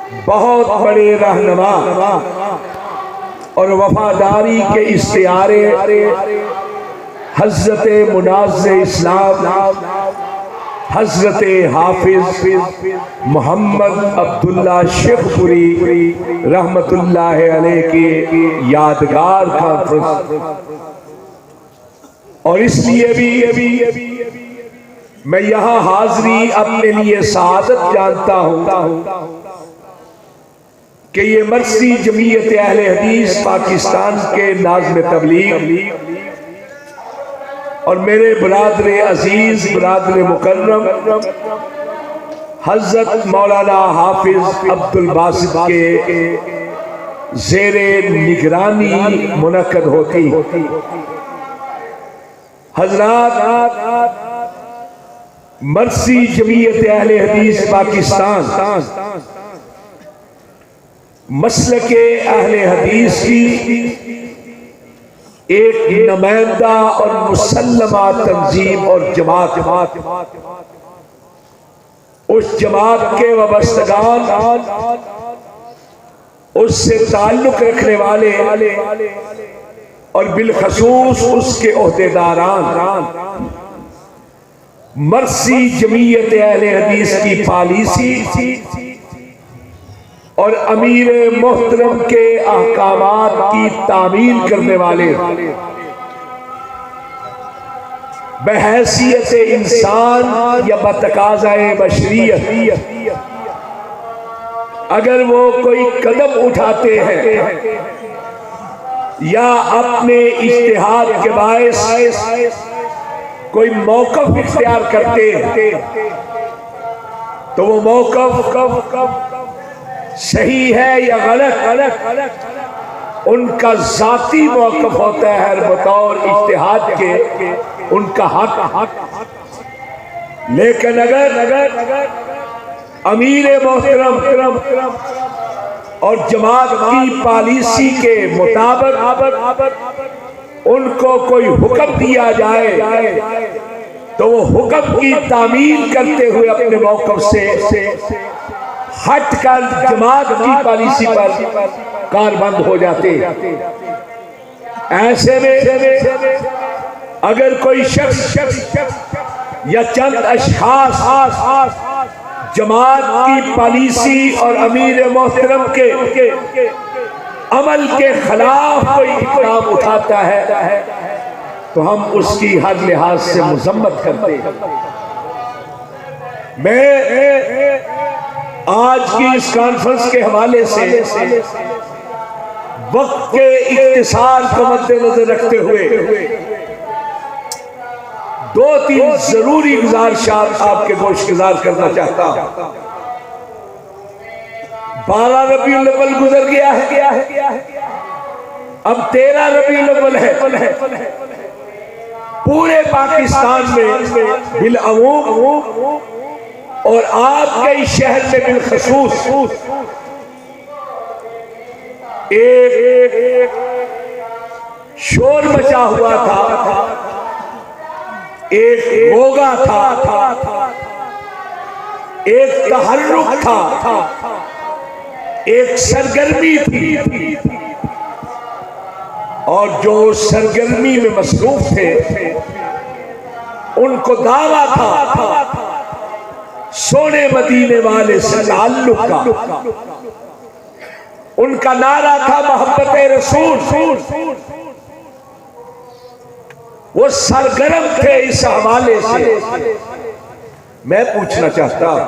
बहुत बड़े रहनुमा और वफादारी के इश्तिहारे हजरत मुनाज़्ज़े इस्लाम हजरत हाफिज मोहम्मद अब्दुल्ला शेखपुरी रहमतुल्लाह अलैह की यादगार कॉन्फ्रेंस। और इसलिए भी मैं यहाँ हाजिरी अपने लिए सआदत जानता हूँ कि ये मर्सी जमीयत अहले हदीस पाकिस्तान के नाज़्म तबलीग और मेरे बरादर अजीज बरादर मुकर्रम हजरत मौलाना हाफिज अब्दुल बासित के ज़ेरे निगरानी मुनक्कद होती। हजरात, मर्सी जमीयत अहले हदीस पाकिस्तान मसलके अहले हदीस की एक नुमाइंदा और मुसल्लमा तंजीम और जमात, उस जमात के वाबस्तगान, उससे ताल्लुक रखने वाले और बिलखसूस उसके ओहदेदारान मर्सी जमीयत अहले हदीस की पॉलिसी और अमीर मोहतरम के अहकामात की तामील करने वाले बहैसियत इंसान या बतकाज़ाए बशरियत अगर वो कोई कदम उठाते हैं या अपने इज्तिहाद के बायस कोई मौक़िफ़ इख्तियार करते हैं तो वो मौक़िफ़ सही है या गलत उनका ज़ाती मौक़िफ़ होता है बतौर इज्तिहाद के उनका हक। लेकिन अगर अमीर मोहतरम और जमात की पॉलिसी के मुताबिक उनको कोई हुक्म दिया जाए तो वो हुक्म की तामील करते हुए अपने मौक़िफ़ से हट कर जमात की पॉलिसी पर कारबंद हो जाते। ऐसे में अगर कोई शख्स या चंद अशख़ास जमात की पॉलिसी और अमीर मोहतरम के अमल के खिलाफ कोई इक़दाम उठाता है तो हम उसकी हर लिहाज से मुज़म्मत करते हैं। मैं आज की इस कॉन्फ्रेंस के हवाले से वक्त के इख्तिसार को मद्देनजर रखते हुए 2-3 जरूरी गुजारिशात आपके गोशगुजार करना चाहता हूं। 12 रबीउल अव्वल गुजर गया है, अब 13 रबीउल अव्वल है। पूरे पाकिस्तान में बिलअमूम और आपके शहर में बिलखसूस एक शोर मचा हुआ था, एक गोगा था, एक तहर्रुक था, एक सरगर्मी थी। और जो सरगर्मी में मसरूफ थे उनको दावा था सोने मदीने वाले से ताल्लुक का। उनका नारा था मोहब्बत रसूल। वो सरगर्म थे इस हवाले से। मैं पूछना चाहता हूं,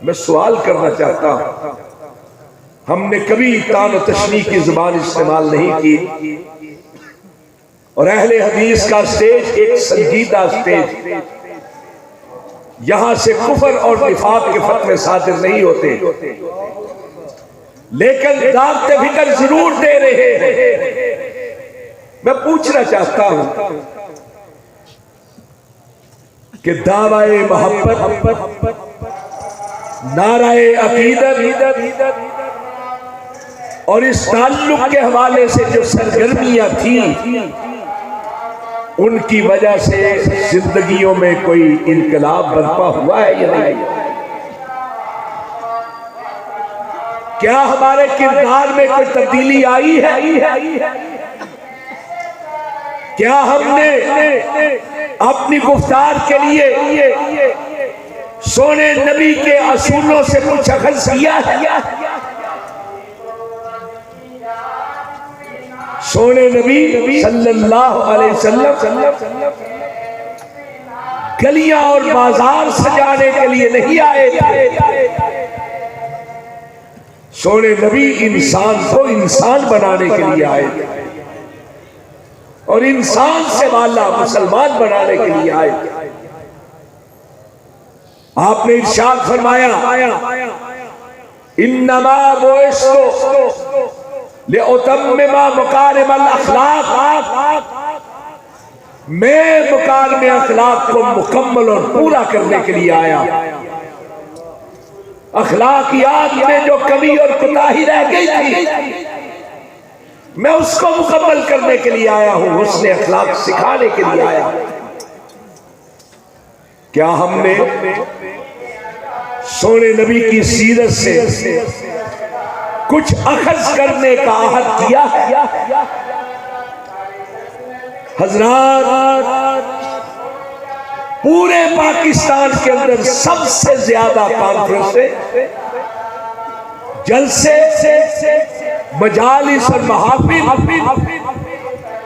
मैं सवाल करना चाहता हूं, हमने कभी तान व तशनीह की जुबान इस्तेमाल नहीं की और अहले हदीस का स्टेज एक संजीदा स्टेज, यहां से कुफर और निफाक के फतवे सादिर नहीं होते, लेकिन दावत फिक्र जरूर दे रहे हैं। मैं पूछना चाहता हूं कि दावाए मोहब्बत, नाराए अकीदत और इस ताल्लुक के हवाले से जो सरगर्मियां थी उनकी वजह से जिंदगियों में कोई इनकलाब बर्पा हुआ है या नहीं? क्या हमारे किरदार में कोई तब्दीली आई है? क्या हमने अपनी गुफ्तार के लिए सोने नबी के असूलों से कुछ अखज़ किया है? सोने नबी सल्लल्लाहु अलैहि वसल्लम गलियां और बाजार सजाने के लिए नहीं आए थे। सोने नबी इंसान को इंसान बनाने के लिए आए थे और इंसान से वाला मुसलमान बनाने के लिए आए थे। आपने इरशाद फरमाया, इन्नमा बुइस्तु लिउतम्मिमा मकारिमल अखलाक, मैं मकारिम अखलाक को मुकम्मल और पूरा करने के लिए आया। अखलाकियात में जो कमी और कोताही रह गई थी, मैं उसको मुकम्मल करने के लिए आया हूं, उसने अखलाक सिखाने के लिए आया। क्या हमने सोने नबी की सीरत से कुछ अखज़ करने का अहद किया है? हज़रात, पूरे पाकिस्तान के अंदर सबसे ज्यादा कॉन्फ्रेंसें, जलसे, मजालिस और महफिल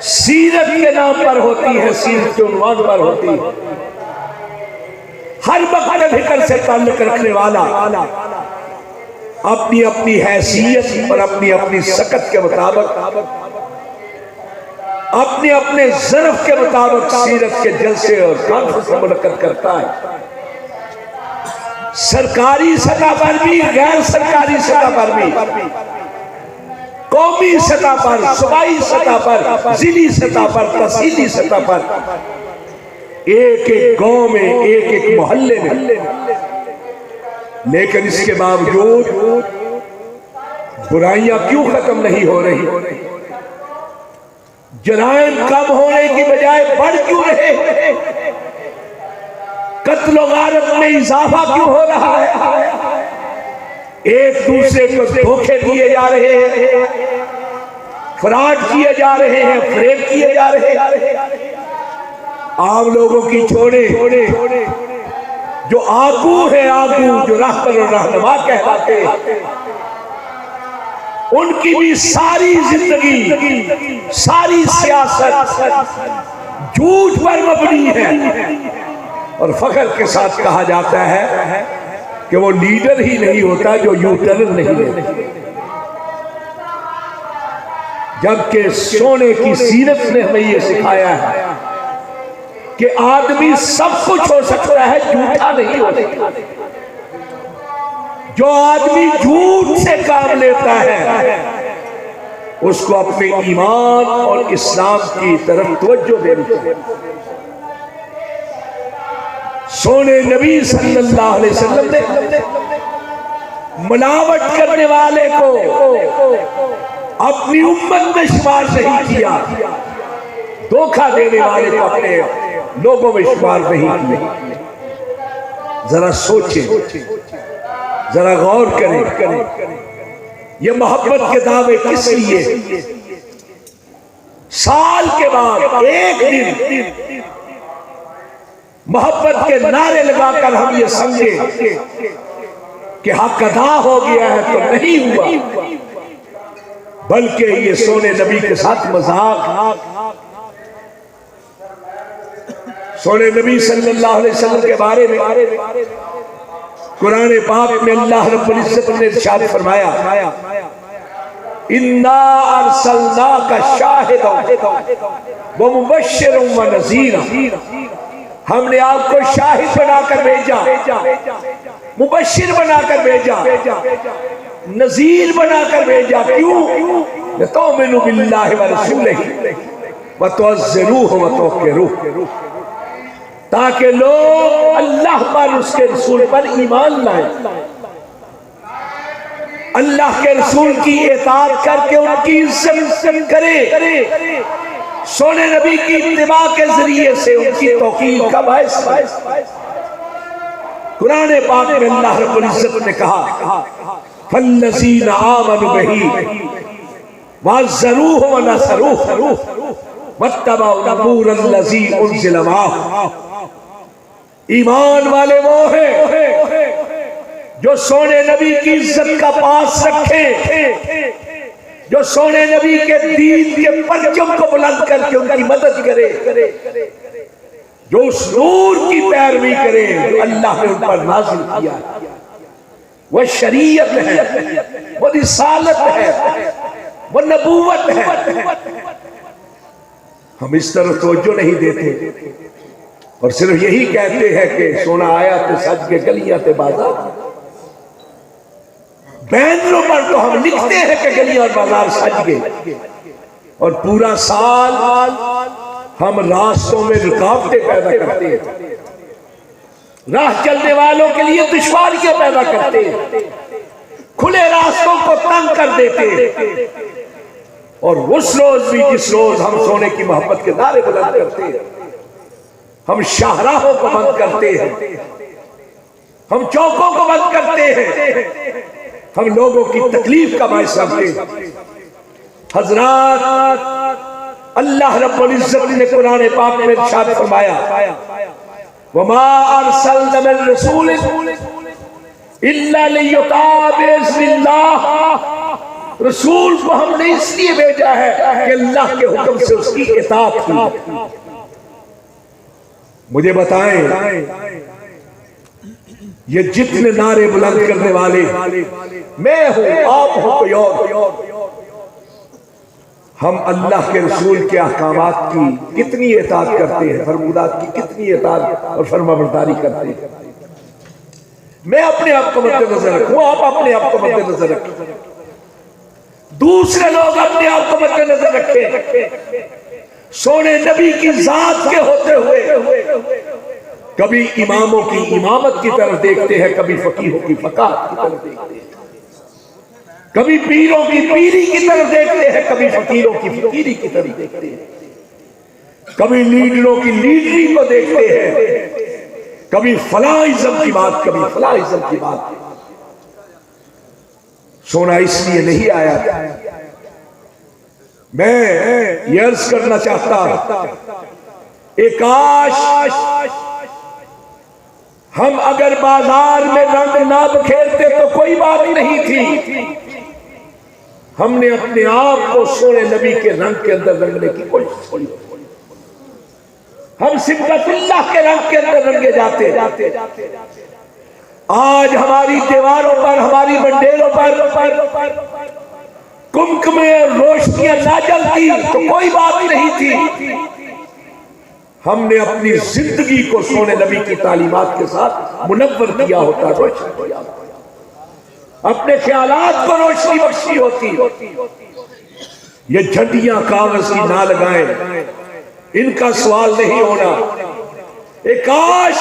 सीरत के नाम पर होती है, सीरत के उन्वान पर होती है। हर वक्त फिक्र से ताल्लुक रखने वाला अपनी अपनी हैसियत और अपनी अपनी सकत के मुताबिक, अपने अपने ज़र्फ के मुताबिक सीरत के जलसे और कॉन्फ्रेंस मुनक्कद करता है। सरकारी सतह पर भी, गैर सरकारी सतह पर भी, कौमी सतह पर, सूबाई सतह पर, जिली सतह पर, तहसीली सतह पर, एक एक गांव में, एक एक मोहल्ले में। लेकिन इसके बावजूद बुराइयां क्यों खत्म नहीं हो रही? जराइम कम होने की बजाय बढ़ क्यों रहे? कत्ल गारत में इजाफा क्यों हो रहा है? एक दूसरे को धोखे दिए जा रहे हैं, फ्रॉड किए जा रहे हैं, फ्रेब किए जा रहे हैं। आम लोगों की छोड़े, जो आगू है, आगू जो राहबर और रहनुमा कहलाते हैं, उनकी भी सारी जिंदगी, सारी सियासत झूठ पर मबनी है। और फख्र के साथ कहा जाता है कि वो लीडर ही नहीं होता जो यू टर्न नहीं लेता। जबकि सोने की सीरत ने हमें ये सिखाया है कि आदमी सब कुछ हो सकता है, झूठा नहीं हो सकता। जो आदमी झूठ से काम लेता है, उसको अपने ईमान और इस्लाम की तरफ तवज्जो देनी चाहिए। सोने नबी सल्लल्लाहु अलैहि वसल्लम ने मिलावट करने वाले को अपनी उम्मत में शुमार नहीं किया, धोखा देने वाले को अपने लोगों में शुमार नहीं किया। जरा सोचें, जरा गौर करें, ये मोहब्बत के दावे किस लिए? साल के बाद एक दिन मोहब्बत के नारे लगाकर हम ये समझे कि हक अदा हो गया है, तो नहीं हुआ, बल्कि ये सोने नबी के साथ मजाक। सोने नबी सल्लल्लाहु अलैहि वसल्लम के बारे में कुरान पाक में अल्लाह रब्बुल इज्जत ने इरशाद फरमाया, इन्ना अरसलनाका शाहिदन व मुबश्शिरन व नज़ीरा, हमने आपको शाहिद बनाकर भेजा, मुबश्शिर बनाकर भेजा, नज़ीर बनाकर भेजा। क्यों? तुमिनु बिल्लाहि व रसूलिही व तुअज़्ज़िरूहु व तुवक़्किरूहु, ताकि लोग अल्लाह पर, उसके रसूल पर ईमान लाए, अल्लाह के रसूल की इताअत करके उनकी इज्जत करे, सोने नबी की इत्तिबा के जरिए से उनकी तौकील का बाइस। कुरान पाक में अल्लाह रब्बुल इज्जत ने कहा फल्लज़ीना आमनु बिही वअज़्ज़रूहु व नसरूहु वत्तबअु नूरल्लज़ी उनज़िला मअहु। ईमान वाले वो हैं जो सोने नबी की इज्जत का पास रखे, जो सोने नबी के दीन के परचम को बुलंद करके उनकी मदद करे, जो उस नूर की पैरवी करे जो अल्लाह ने उन पर नाज़िल किया। वह शरीयत है, वह रिसालत है, वह नबूवत है। हम इस तरफ तवज्जो नहीं देते और सिर्फ यही कहते हैं कि सोना आया तो सज के गलियां ते बाजार। बैनरों पर तो हम लिखते हैं कि गलियां और बाजार सज गए, और पूरा साल हम रास्तों में रुकावटें पैदा करते हैं, राह चलने वालों के लिए दुश्वारियां पैदा करते हैं, खुले रास्तों को तंग कर देते हैं। और उस रोज भी जिस रोज हम सोने की मोहब्बत के नारे बुलंद करते हैं, हम शाहराहों को बंद करते हैं, हम चौकों को बंद करते हैं, हम लोगों की तकलीफ का बायस बनते हैं। हजरात, अल्लाह रब्बुल इज्जत ने कुरान पाक में इरशाद फरमाया, वमा अरसलना मिन रसूलिन इल्ला लियुताअ बिइज़्निल्लाह। रसूल को हमने इसलिए भेजा है कि अल्लाह के हुक्म से उसकी इताअत की। मुझे बताएं, ये जितने नारे बुलंद करने वाले, मैं हूं, आप हो, कोई और, हम अल्लाह के रसूल के अहकामात की कितनी इताअत करते हैं, फरमादात की कितनी इताअत और फरमाबरदारी करते हैं। मैं अपने आप को मद्देनजर रखूं, आप अपने आप को मद्देनजर रखें, दूसरे लोग अपने आप को मद्देनजर रखें। सोने नबी की जात के होते हुए कभी इमामों की इमामत की तरफ देखते हैं, कभी फकीहों की फकाहत की तरफ देखते हैं, कभी पीरों की पीरी की तरफ देखते हैं, कभी फकीरों की फकीरी की तरफ देखते हैं, कभी लीडरों की लीडरी को देखते हैं, कभी फलाइज्म की बात, कभी फलाइज्म की बात। सोना इसलिए नहीं आया। मैं ये अर्ज करना चाहता, एक काश हम अगर बाजार में रंग ना बखेरते तो कोई बात नहीं थी। हमने अपने आप को सोने नबी के रंग के अंदर रंगने की कोशिश की। हम सिब्बतुल्लाह के रंग के अंदर रंगे जाते। आज हमारी दीवारों पर, हमारी मंडेरों पर कुमकुमे और रोशनियां ना जलती तो कोई बात नहीं थी। हमने अपनी जिंदगी को सोने नबी की तालीमात के साथ मुनव्वर किया होता, रोशन किया होता, अपने ख्यालात को रोशनी बख्शी होती। ये झंडियां कागज की ना लगाएं, इनका सवाल नहीं होना। एक काश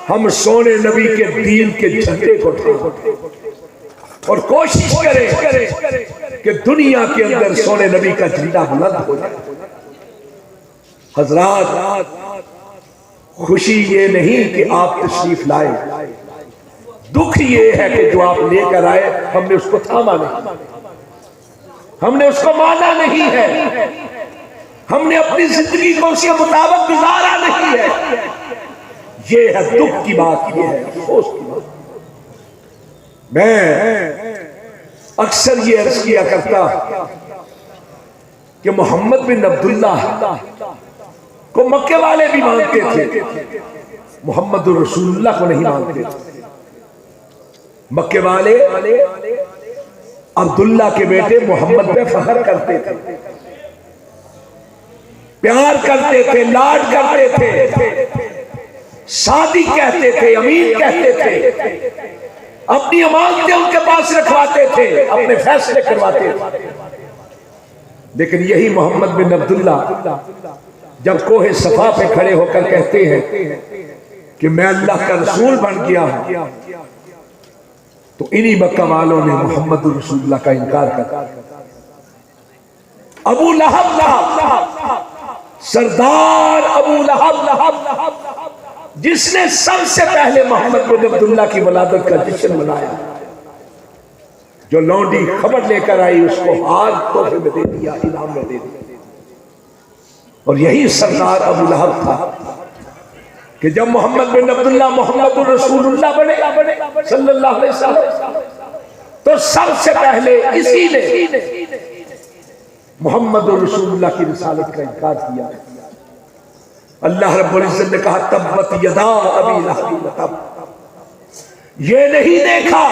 हम सोने नबी के दीन के झंडे को उठाएं और कोशिश करें कि दुनिया के अंदर सोने नबी का झंडा बुलंद हो जाए। हजरात, खुशी ये नहीं कि आप तशरीफ लाए, दुख ये है कि जो आप लेकर आए हमने उसको थामा नहीं, हमने उसको माना नहीं है, हमने अपनी जिंदगी को उसके मुताबिक गुजारा नहीं है। ये है दुख की बात, ये है अफसोस की बात। मैं अक्सर ये अर्ज किया करता कि मोहम्मद बिन अब्दुल्लाह को मक्के वाले भी मानते थे, मोहम्मद रसूलुल्लाह को नहीं मानते थे। मक्के वाले अब्दुल्ला के बेटे मोहम्मद पे फख्र करते थे, प्यार करते थे, लाड करते थे, शादी कहते थे, अमीन कहते थे, अपनी अमानतें उनके पास रखवाते थे, अपने फैसले करवाते थे। लेकिन यही मोहम्मद बिन अब्दुल्ला जब कोहे सफा पे खड़े होकर कहते हैं कि मैं अल्लाह का रसूल बन गया हूं, तो इन्हीं मक्का वालों ने मोहम्मद रसूलुल्लाह का इनकार कर। अबू लहब, सरदार अबू लहब, जिसने सबसे पहले मोहम्मद बिन अब्दुल्ला की वलादत का जश्न मनाया, जो लौंडी खबर लेकर आई उसको हार तोहफे में दे दिया, इनाम में दे दिया। और यही सरदार अबू लहब था कि जब मोहम्मद बिन अब्दुल्लाह मोहम्मद रसूलुल्लाह बने सल्लल्लाहु अलैहि वसल्लम, तो सबसे पहले इसी ने मोहम्मद रसूलुल्लाह की रिसालत का इनकार किया। अल्लाह रब्बुल इज्जत ने कहा तब्बत यदा अबी लहब तब, ये नहीं देखा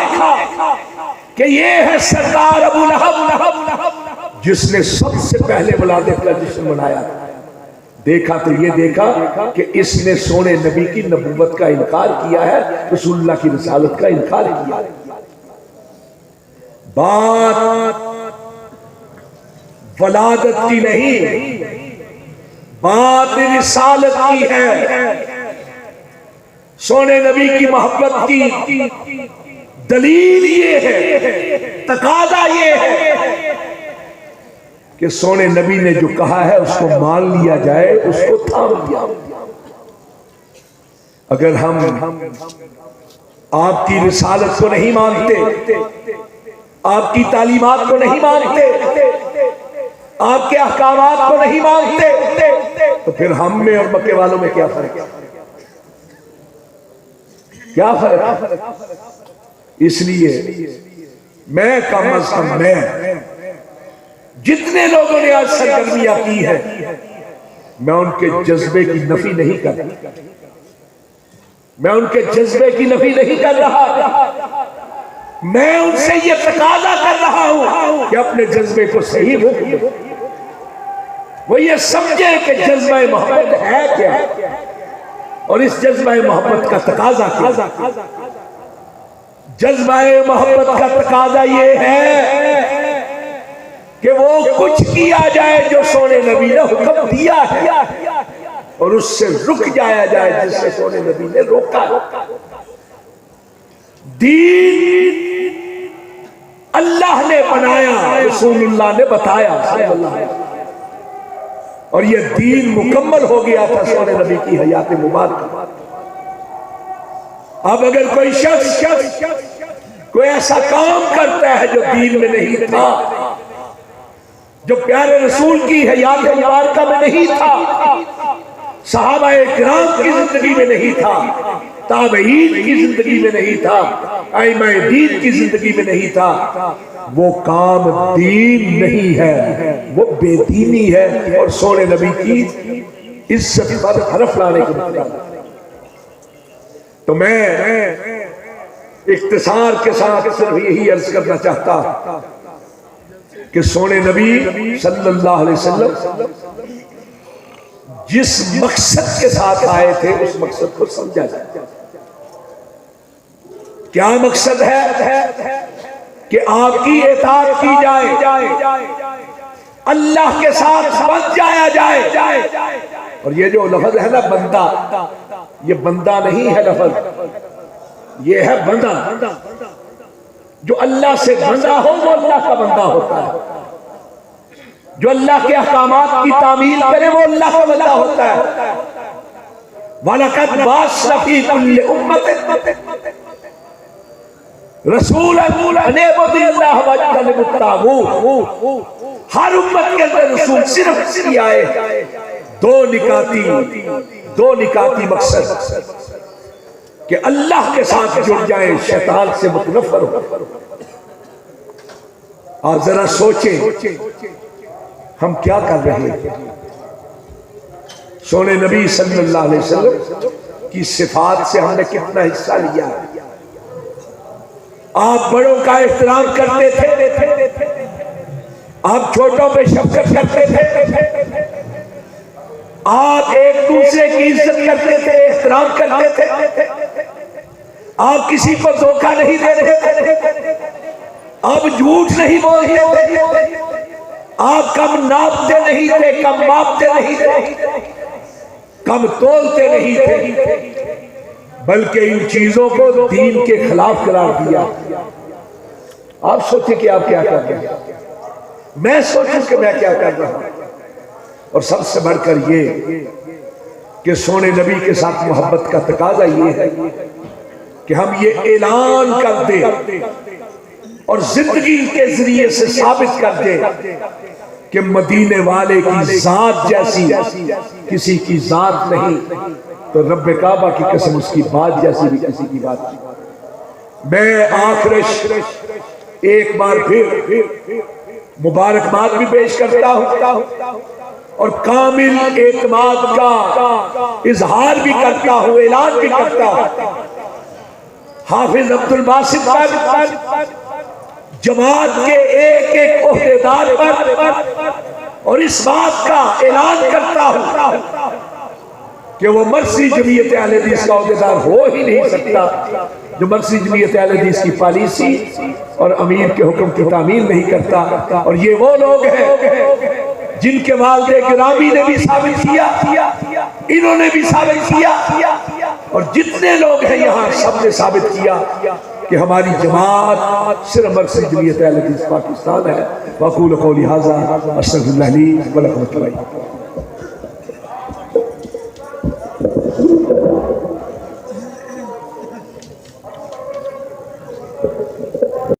कि ये है सरदार अबू लहब जिसने सबसे पहले मुलादे का जश्न मनाया। देखा तो ये देखा कि इसने सोने नबी की नबूवत का इनकार किया है, रसूलुल्लाह की रिसालत का इनकार किया। बात वलादत की नहीं, बात रिसालत की है। सोने नबी की मोहब्बत की दलील ये है, तकाजा ये है कि सोने नबी ने जो कहा है उसको मान लिया जाए, उसको थाम लिया। अगर हम आपकी रिसालत को नहीं मानते, आपकी तालीमात को नहीं मानते, आपके अहकामात को नहीं मानते, तो फिर हम में और मक्के वालों में क्या फर्क है? क्या फर्क? इसलिए मैं कम अज कम मैं जितने लोगों ने आज सरगर्मियां की है, मैं उनके जज्बे की नफी नहीं कर रहा, मैं उनके जज्बे की नफी नहीं कर रहा। मैं उनसे ये तकाजा कर रहा हूं कि अपने जज्बे को सही रोक दो। वो ये समझे कि जज्बा मोहब्बत है क्या, और इस जज्बा मोहब्बत का तकाजा क्या। जज्बा मोहब्बत का तकाजा ये है कि वो कुछ किया जाए जो सोने नबी ने हुक्म दिया है, और उससे रुक जाया जाए जिससे सोने नबी ने रोका। दीन अल्लाह ने बनाया, रसूलुल्लाह ने बताया, और यह दीन मुकम्मल हो गया था सोने नबी की हयात मुबारक। अब अगर कोई शख्स कोई ऐसा काम करता है जो दीन में नहीं था, जो प्यारे रसूल की हयात मुबारक में नहीं था, सहाबाए किराम की जिंदगी में नहीं था, ताबईन की जिंदगी में नहीं था, आइमाए दीन की जिंदगी में नहीं था, वो काम दीन नहीं है, वो बेदीनी है और सोने नबी की इज्जत पर हरफ लाने के मतलब। तो मैं इख्तिसार के साथ सिर्फ यही अर्ज करना चाहता कि सोने नबी सल्लल्लाहु अलैहि वसल्लम जिस मकसद के साथ आए थे उस मकसद को समझा जाए। क्या मकसद है? कि आपकी इताअत की जाए, अल्लाह के साथ बन जाया जाए। और ये जो लफ्ज है ना बंदा, ये बंदा नहीं है लफ्ज, ये है बंदा। जो अल्लाह से बंदा हो वो अल्लाह का बंदा होता है, जो अल्लाह के अहकामात की तामील करे वो अल्लाह का बंदा होता है। वलक़द बअस्ना फ़ी कुल्लि उम्मतिन रसूलन अन इअ्बुदुल्लाह वज्तनिबुत ताग़ूत। हर उम्मत के अंदर रसूल सिर्फ इसलिए आए, दो निकाती मकसद कि अल्लाह के साथ जुड़ जाए, शैतान से मुतनफ़र हो। आप जरा सोचें हम क्या कर रहे हैं। सोने नबी सल्लल्लाहु अलैहि वसल्लम की सिफात से हमने कितना हिस्सा लिया। आप बड़ों का एहतराम करते थे, आप छोटों पे शफ़क़त करते थे, आप एक दूसरे की इज्जत करते थे, एहतराम करते थे, आप किसी को धोखा नहीं दे रहे थे, आप झूठ नहीं बोल रहे थे, आप कम नापते नहीं थे, कम मापते नहीं थे, कम तोलते नहीं थे, बल्कि इन चीजों को दीन के खिलाफ करार दिया। आप सोचिए कि आप क्या कर रहे हैं, मैं सोचूं कि मैं क्या कर रहा हूं। और सबसे बढ़कर ये कि सोने नबी के साथ मोहब्बत का तकाजा ये है कि हम ये ऐलान कर दें और जिंदगी के जरिए से साबित कर दे कि मदीने वाले की जात जैसी किसी की जात नहीं, तो रब्बे काबा की कसम उसकी बात जैसी भी किसी की बात नहीं। मैं आखिर एक बार फिर मुबारकबाद भी पेश करता हूं और कामिल एतमाद का इजहार भी करता हूं, ऐलान भी करता हूं। हाफिज अब्दुल बासित पर, जमात के एक एक ओहदेदार पर, और इस बात का ऐलान करता हूं कि वो मर्सी जमीयत अहले हदीस का ओहदेदार हो ही नहीं सकता जो मर्सी जमीयत अहले हदीस की पॉलिसी और अमीर के हुक्म की तामील नहीं करता। और ये वो लोग हैं जिनके वालिद गिरामी ने भी साबित किया, इन्होंने भी साबित किया, और जितने लोग हैं यहाँ सबने साबित किया कि हमारी जमात सिर्फ मर्सी जमीयत अहले हदीस पाकिस्तान है। वक़ूलु क़ौली हाज़ा, अस्तग़फिरुल्लाह ली व लकुम।